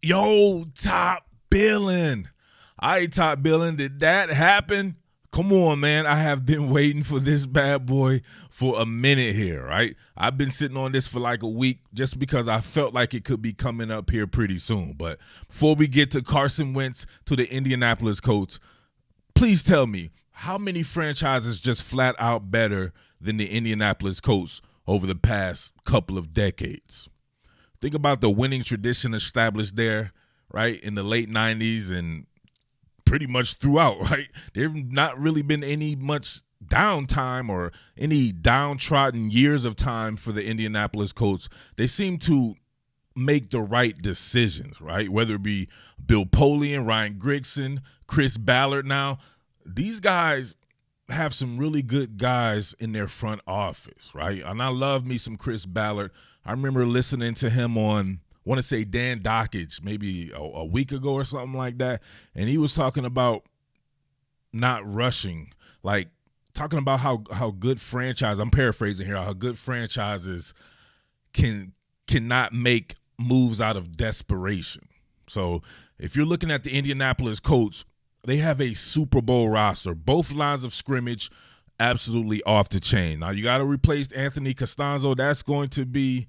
Yo, Top Billin. All right, Top Billin, did that happen? Come on, man. I have been waiting for this bad boy for a minute here, right? I've been sitting on this for like a week just because I felt like it could be coming up here pretty soon. But before we get to Carson Wentz to the Indianapolis Colts, please tell me, how many franchises just flat out better than the Indianapolis Colts over the past couple of decades? Think about the winning tradition established there, right, in the late 90s and pretty much throughout, right? There've not really been any much downtime or any downtrodden years of time for the Indianapolis Colts. They seem to make the right decisions, right? Whether it be Bill Polian, Ryan Grigson, Chris Ballard now. These guys have some really good guys in their front office, right? And I love me some Chris Ballard. I remember listening to him on, I want to say Dan Dockage, maybe a week ago or something like that, and he was talking about not rushing, like talking about how good franchise, I'm paraphrasing here, how good franchises cannot make moves out of desperation. So if you're looking at the Indianapolis Colts, they have a Super Bowl roster. Both lines of scrimmage absolutely off the chain. Now, you got to replace Anthony Costanzo. That's going to be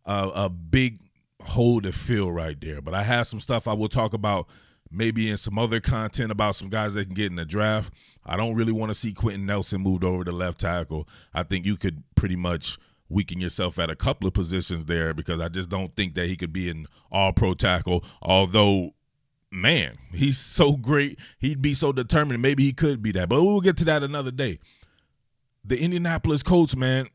a big hole to fill right there. But I have some stuff I will talk about maybe in some other content about some guys that can get in the draft. I don't really want to see Quentin Nelson moved over to left tackle. I think you could pretty much weaken yourself at a couple of positions there because I just don't think that he could be an all-pro tackle, although – man, he's so great. He'd be so determined. Maybe he could be that. But we'll get to that another day. The Indianapolis Colts, man,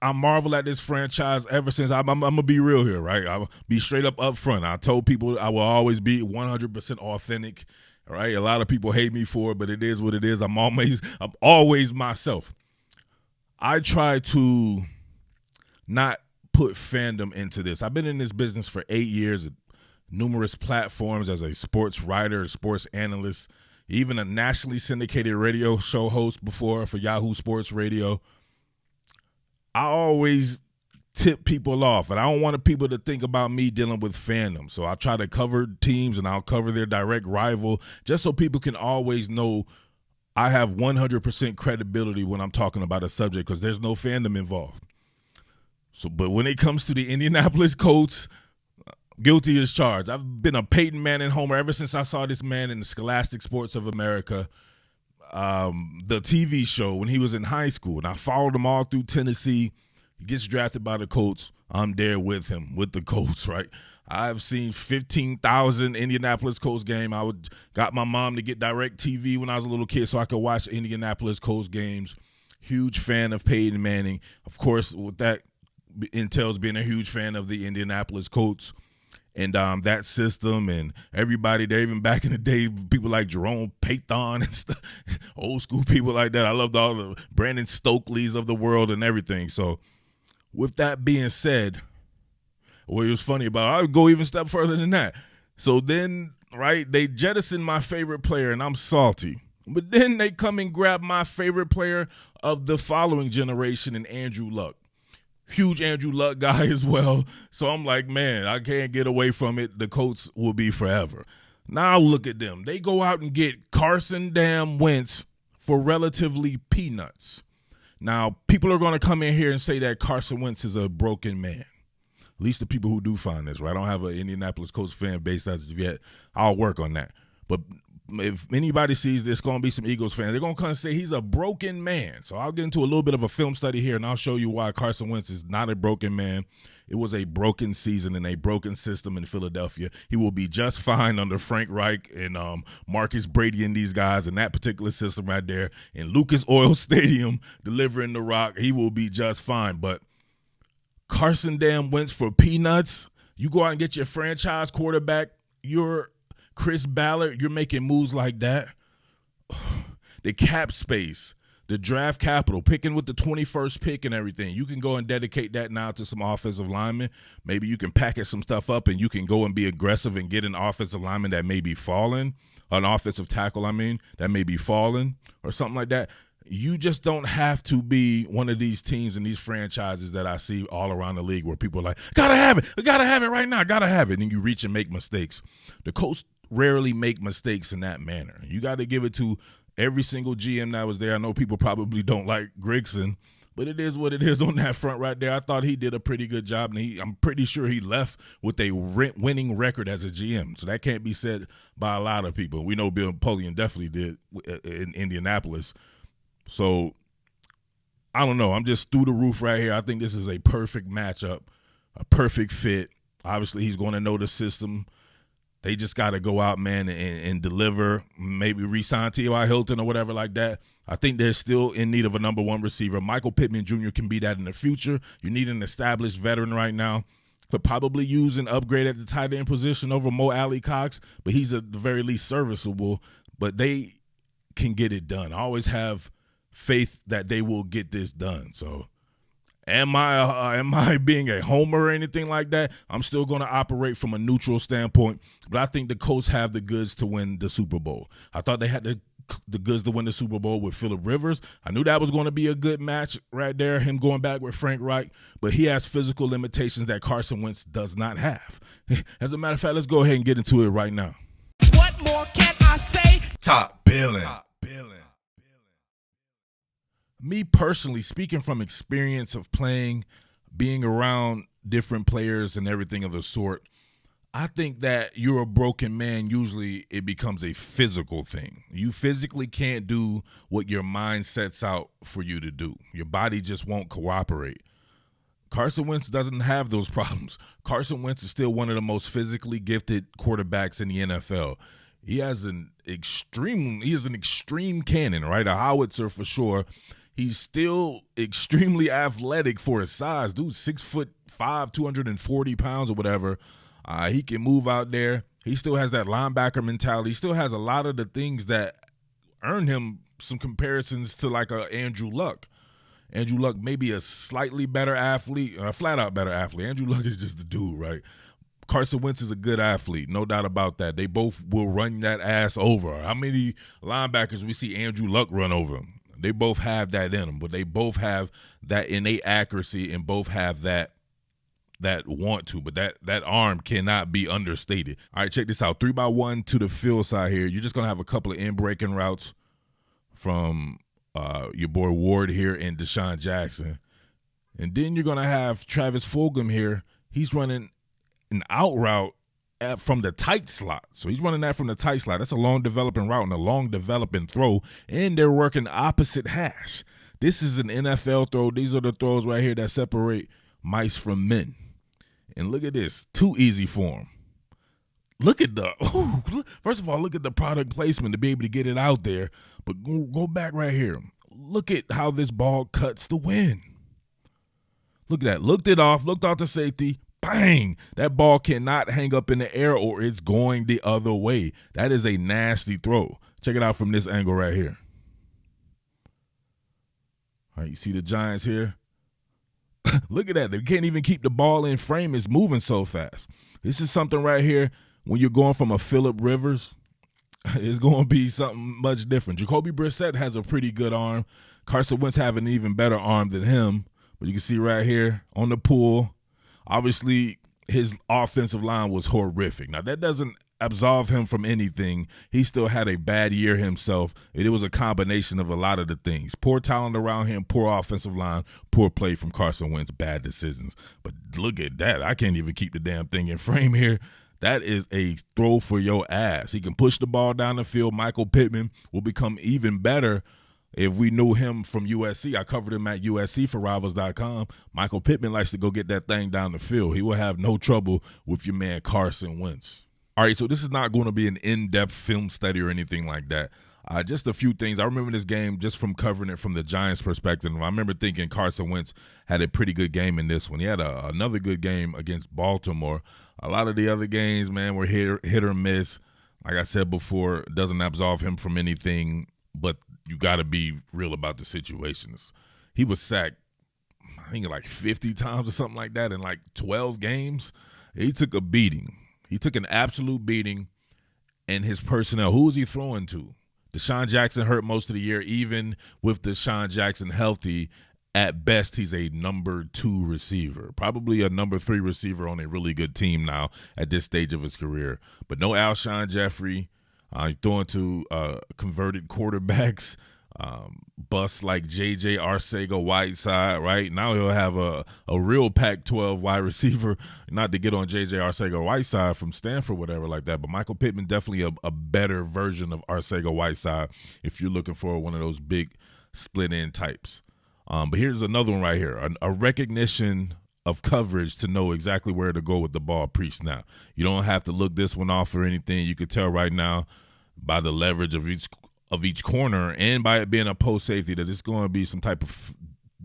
I marvel at this franchise ever since. I'm going to be real here, right? I'll be straight up front. I told people I will always be 100% authentic, all right? A lot of people hate me for it, but it is what it is. I'm always myself. I try to not put fandom into this. I've been in this business for 8 years, numerous platforms as a sports writer, a sports analyst, even a nationally syndicated radio show host before for Yahoo Sports Radio. I always tip people off, and I don't want people to think about me dealing with fandom. So I try to cover teams, and I'll cover their direct rival just so people can always know I have 100% credibility when I'm talking about a subject because there's no fandom involved. So, but when it comes to the Indianapolis Colts, guilty as charged. I've been a Peyton Manning homer ever since I saw this man in the Scholastic Sports of America, the TV show when he was in high school. And I followed him all through Tennessee. He gets drafted by the Colts. I'm there with him, with the Colts, right? I've seen 15,000 Indianapolis Colts game. Got my mom to get direct TV when I was a little kid so I could watch Indianapolis Colts games. Huge fan of Peyton Manning. Of course, with that entails being a huge fan of the Indianapolis Colts. And that system and everybody there, even back in the day, people like Jerome Payton and stuff, old school people like that. I loved all the Brandon Stokeleys of the world and everything. So with that being said, what was funny about it, I would go even a step further than that. So then, right, they jettison my favorite player, and I'm salty. But then they come and grab my favorite player of the following generation in Andrew Luck. Huge Andrew Luck guy as well. So I'm like, man, I can't get away from it. The Colts will be forever. Now look at them. They go out and get Carson Wentz for relatively peanuts. Now, people are going to come in here and say that Carson Wentz is a broken man. At least the people who do find this, right? I don't have an Indianapolis Colts fan base as of yet. I'll work on that. But if anybody sees this, going to be some Eagles fans. They're going to come and say he's a broken man. So I'll get into a little bit of a film study here, and I'll show you why Carson Wentz is not a broken man. It was a broken season and a broken system in Philadelphia. He will be just fine under Frank Reich and Marcus Brady and these guys in that particular system right there. In Lucas Oil Stadium, delivering the rock, he will be just fine. But Carson Wentz for peanuts, you go out and get your franchise quarterback, you're Chris Ballard, you're making moves like that. The cap space, the draft capital, picking with the 21st pick and everything. You can go and dedicate that now to some offensive linemen. Maybe you can package some stuff up and you can go and be aggressive and get an offensive lineman that may be falling, an offensive tackle, that may be falling or something like that. You just don't have to be one of these teams and these franchises that I see all around the league where people are like, gotta have it. I gotta have it right now. Gotta have it. And you reach and make mistakes. The Colts rarely make mistakes in that manner. You got to give it to every single GM that was there. I know people probably don't like Grigson, but it is what it is on that front right there. I thought he did a pretty good job, and I'm pretty sure he left with a winning record as a GM. So that can't be said by a lot of people. We know Bill Polian definitely did in Indianapolis. So, I don't know. I'm just through the roof right here. I think this is a perfect matchup, a perfect fit. Obviously, he's going to know the system. They just got to go out, man, and deliver, maybe re-sign T.Y. Hilton or whatever like that. I think they're still in need of a number one receiver. Michael Pittman Jr. can be that in the future. You need an established veteran right now. Could probably use an upgrade at the tight end position over Mo Alley Cox, but he's at the very least serviceable. But they can get it done. I always have faith that they will get this done. So am I being a homer or anything like that? I'm still going to operate from a neutral standpoint, but I think the Colts have the goods to win the Super Bowl. I thought they had the goods to win the Super Bowl with Phillip Rivers. I knew that was going to be a good match right there, him going back with Frank Reich, but he has physical limitations that Carson Wentz does not have. As a matter of fact, let's go ahead and get into it right now. What more can I say? Top Billin. Me personally, speaking from experience of playing, being around different players and everything of the sort, I think that you're a broken man. Usually it becomes a physical thing. You physically can't do what your mind sets out for you to do. Your body just won't cooperate. Carson Wentz doesn't have those problems. Carson Wentz is still one of the most physically gifted quarterbacks in the NFL. He is an extreme cannon, right? A howitzer for sure. He's still extremely athletic for his size. Dude, 6'5", 240 pounds or whatever. He can move out there. He still has that linebacker mentality. He still has a lot of the things that earn him some comparisons to like a Andrew Luck. Andrew Luck may be a slightly better athlete, a flat-out better athlete. Andrew Luck is just the dude, right? Carson Wentz is a good athlete, no doubt about that. They both will run that ass over. How many linebackers we see Andrew Luck run over him? They both have that in them, but they both have that innate accuracy and both have that want to, but that arm cannot be understated. All right, check this out. 3x1 to the field side here. You're just going to have a couple of in-breaking routes from your boy Ward here and Deshaun Jackson. And then you're going to have Travis Fulgham here. He's running an out route from the tight slot. So he's running that from the tight slot. That's a long developing route and a long developing throw. And they're working opposite hash. This is an NFL throw. These are the throws right here that separate mice from men. And look at this. Too easy for him. Look at first of all, look at the product placement to be able to get it out there. But go back right here. Look at how this ball cuts the wind. Look at that. Looked it off. Looked out to safety. Bang! That ball cannot hang up in the air or it's going the other way. That is a nasty throw. Check it out from this angle right here. All right, you see the Giants here? Look at that. They can't even keep the ball in frame. It's moving so fast. This is something right here when you're going from a Phillip Rivers. It's going to be something much different. Jacoby Brissett has a pretty good arm. Carson Wentz have an even better arm than him. But you can see right here on the pool, obviously, his offensive line was horrific. Now, that doesn't absolve him from anything. He still had a bad year himself. It was a combination of a lot of the things. Poor talent around him, poor offensive line, poor play from Carson Wentz, bad decisions. But look at that. I can't even keep the damn thing in frame here. That is a throw for your ass. He can push the ball down the field. Michael Pittman will become even better. If we knew him from USC, I covered him at USC for Rivals.com. Michael Pittman likes to go get that thing down the field. He will have no trouble with your man Carson Wentz. All right, so this is not going to be an in-depth film study or anything like that. Just a few things. I remember this game just from covering it from the Giants' perspective. I remember thinking Carson Wentz had a pretty good game in this one. He had another good game against Baltimore. A lot of the other games, man, were hit or miss. Like I said before, it doesn't absolve him from anything, but you got to be real about the situations. He was sacked, I think, like 50 times or something like that in like 12 games. He took a beating. He took an absolute beating, and his personnel, who was he throwing to? Deshaun Jackson hurt most of the year. Even with Deshaun Jackson healthy, at best, he's a number 2 receiver, probably a number 3 receiver on a really good team now at this stage of his career. But no Alshon Jeffrey. Throwing to converted quarterbacks, busts like J.J. Arcega-Whiteside, right? Now he'll have a real Pac-12 wide receiver, not to get on J.J. Arcega-Whiteside from Stanford, whatever like that, but Michael Pittman definitely a better version of Arcega-Whiteside if you're looking for one of those big split-end types. But here's another one right here, a recognition of coverage to know exactly where to go with the ball pre-snap. You don't have to look this one off or anything. You could tell right now by the leverage of each corner and by it being a post safety that it's going to be some type of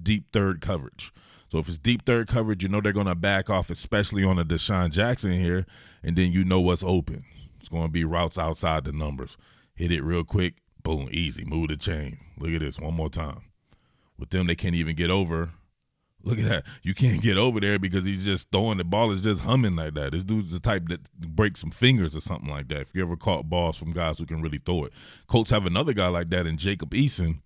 deep third coverage. So if it's deep third coverage, you know they're going to back off, especially on a Deshaun Jackson here, and then you know what's open. It's going to be routes outside the numbers. Hit it real quick, boom, easy, move the chain. Look at this one more time. With them, they can't even get over. Look at that. You can't get over there because he's just throwing the ball is just humming like that. This dude's the type that breaks some fingers or something like that. If you ever caught balls from guys who can really throw it. Colts have another guy like that in Jacob Eason,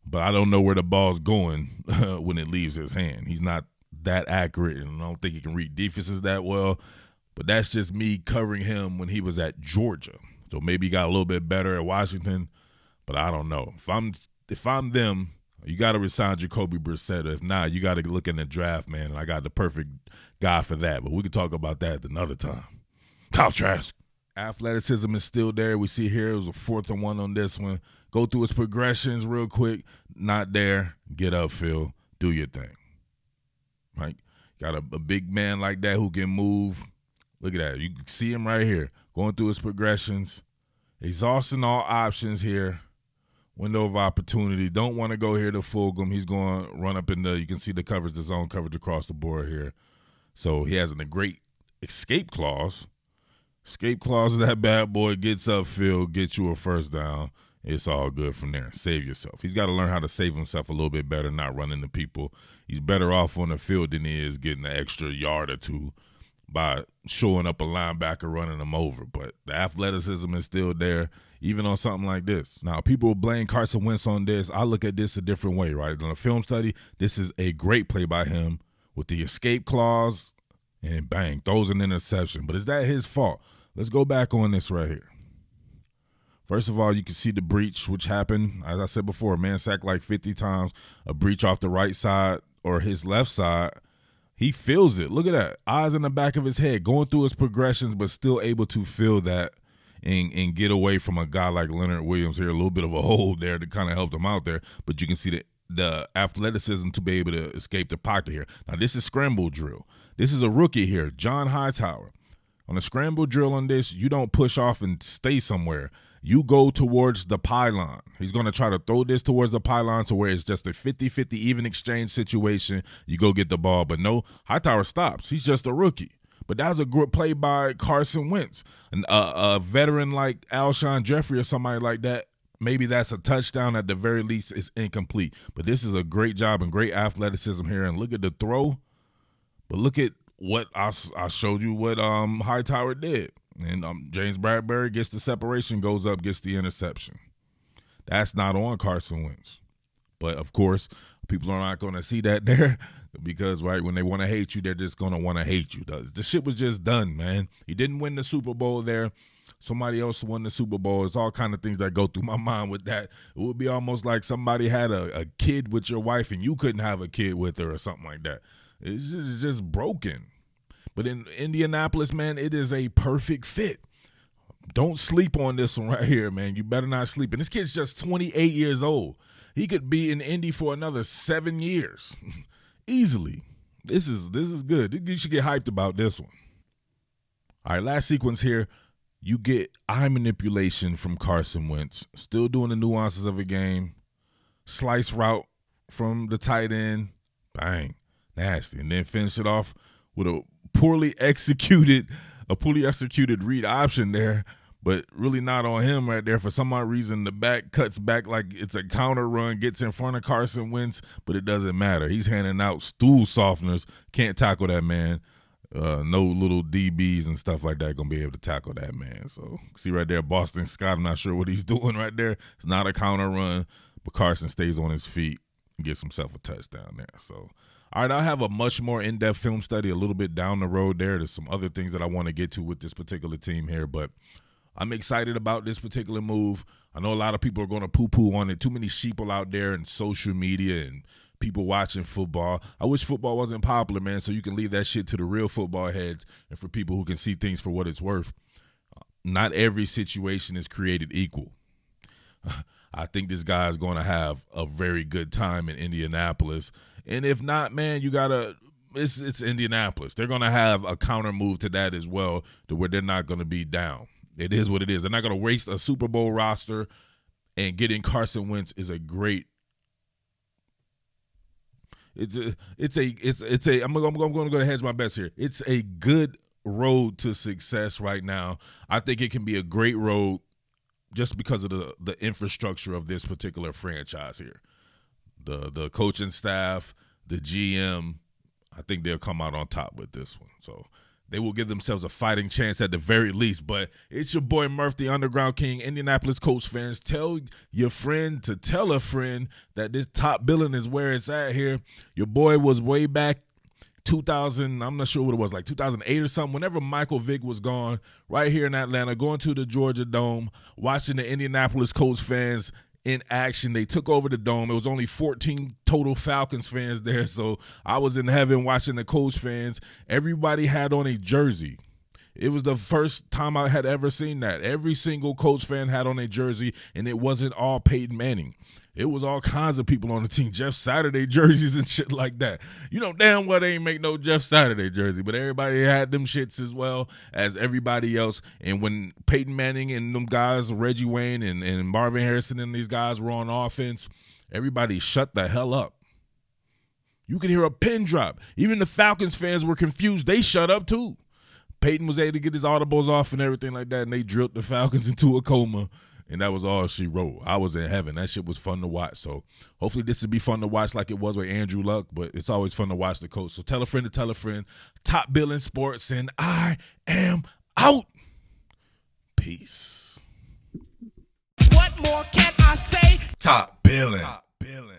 but I don't know where the ball's going when it leaves his hand. He's not that accurate, and I don't think he can read defenses that well. But that's just me covering him when he was at Georgia. So maybe he got a little bit better at Washington, but I don't know. If I'm them, you got to resign Jacoby Brissett. If not, you got to look in the draft, man. And I got the perfect guy for that. But we can talk about that another time. Kyle Trask. Athleticism is still there. We see here it was a 4th and 1 on this one. Go through his progressions real quick. Not there. Get upfield. Do your thing. Right? Got a big man like that who can move. Look at that. You can see him right here. Going through his progressions. Exhausting all options here. Window of opportunity. Don't want to go here to Fulgham. He's going to run up in you can see the coverage, the zone coverage across the board here. So he has a great escape clause. Escape clause of that bad boy gets upfield, gets you a first down. It's all good from there. Save yourself. He's got to learn how to save himself a little bit better, not running the people. He's better off on the field than he is getting an extra yard or two by showing up a linebacker running him over. But the athleticism is still there, even on something like this. Now, people blame Carson Wentz on this. I look at this a different way, right? On a film study, this is a great play by him with the escape clause, and bang, throws an interception. But is that his fault? Let's go back on this right here. First of all, you can see the breach, which happened, as I said before, man sacked like 50 times, a breach off the right side or his left side. He feels it. Look at that. Eyes in the back of his head, going through his progressions, but still able to feel that and get away from a guy like Leonard Williams here. A little bit of a hold there to kind of help him out there. But you can see the athleticism to be able to escape the pocket here. Now, this is scramble drill. This is a rookie here, John Hightower. On a scramble drill on this, you don't push off and stay somewhere. You go towards the pylon. He's going to try to throw this towards the pylon to where it's just a 50-50 even exchange situation. You go get the ball. But no, Hightower stops. He's just a rookie. But that was a good play by Carson Wentz. A veteran like Alshon Jeffrey or somebody like that, maybe that's a touchdown at the very least. It's incomplete. But this is a great job and great athleticism here. And look at the throw. But look at what I showed you what Hightower did. And James Bradbury gets the separation, goes up, gets the interception. That's not on Carson Wentz. But, of course, people are not going to see that there because, right, when they want to hate you, they're just going to want to hate you. The shit was just done, man. He didn't win the Super Bowl there. Somebody else won the Super Bowl. It's all kind of things that go through my mind with that. It would be almost like somebody had a kid with your wife and you couldn't have a kid with her or something like that. It's just broken. But in Indianapolis, man, it is a perfect fit. Don't sleep on this one right here, man. You better not sleep. And this kid's just 28 years old. He could be in Indy for another 7 years. Easily. This is good. You should get hyped about this one. All right, last sequence here. You get eye manipulation from Carson Wentz. Still doing the nuances of a game. Slice route from the tight end. Bang. Nasty. And then finish it off with a poorly executed read option there, but really not on him right there. For some odd reason, the back cuts back like it's a counter run, gets in front of Carson Wentz, but it doesn't matter. He's handing out stool softeners. Can't tackle that man. No little DBs and stuff like that going to be able to tackle that man. So see right there, Boston Scott, I'm not sure what he's doing right there. It's not a counter run, but Carson stays on his feet and gets himself a touchdown there. So, all right, I'll have a much more in-depth film study a little bit down the road there. There's some other things that I want to get to with this particular team here, but I'm excited about this particular move. I know a lot of people are going to poo-poo on it. Too many sheeple out there in social media and people watching football. I wish football wasn't popular, man, so you can leave that shit to the real football heads and for people who can see things for what it's worth. Not every situation is created equal. I think this guy is going to have a very good time in Indianapolis. And if not, man, you got to it's Indianapolis. They're going to have a counter move to that as well, to where they're not going to be down. It is what it is. They're not going to waste a Super Bowl roster, and getting Carson Wentz is a great. I'm going to go to hedge my bets here. It's a good road to success right now. I think it can be a great road just because of the infrastructure of this particular franchise here. The coaching staff, the GM, I think they'll come out on top with this one. So they will give themselves a fighting chance at the very least. But it's your boy Murph, the Underground King. Indianapolis Colts fans, tell your friend to tell a friend that this top billing is where it's at here. Your boy was way back 2000, I'm not sure what it was, like 2008 or something, whenever Michael Vick was gone, right here in Atlanta, going to the Georgia Dome, watching the Indianapolis Colts fans in action. They took over the Dome. It was only 14 total Falcons fans there, so I was in heaven watching the Colts fans. Everybody had on a jersey. It was the first time I had ever seen that. Every single Colts fan had on a jersey, and it wasn't all Peyton Manning. It was all kinds of people on the team, Jeff Saturday jerseys and shit like that. You know damn well they ain't make no Jeff Saturday jersey, but everybody had them shits as well as everybody else. And when Peyton Manning and them guys, Reggie Wayne and Marvin Harrison and these guys were on offense, everybody shut the hell up. You could hear a pin drop. Even the Falcons fans were confused. They shut up too. Peyton was able to get his audibles off and everything like that, and they drilled the Falcons into a coma. And that was all she wrote. I was in heaven. That shit was fun to watch. So hopefully this will be fun to watch like it was with Andrew Luck, but it's always fun to watch the Colts. So tell a friend to tell a friend. Top billing sports, and I am out. Peace. What more can I say? Top billing. Top billing.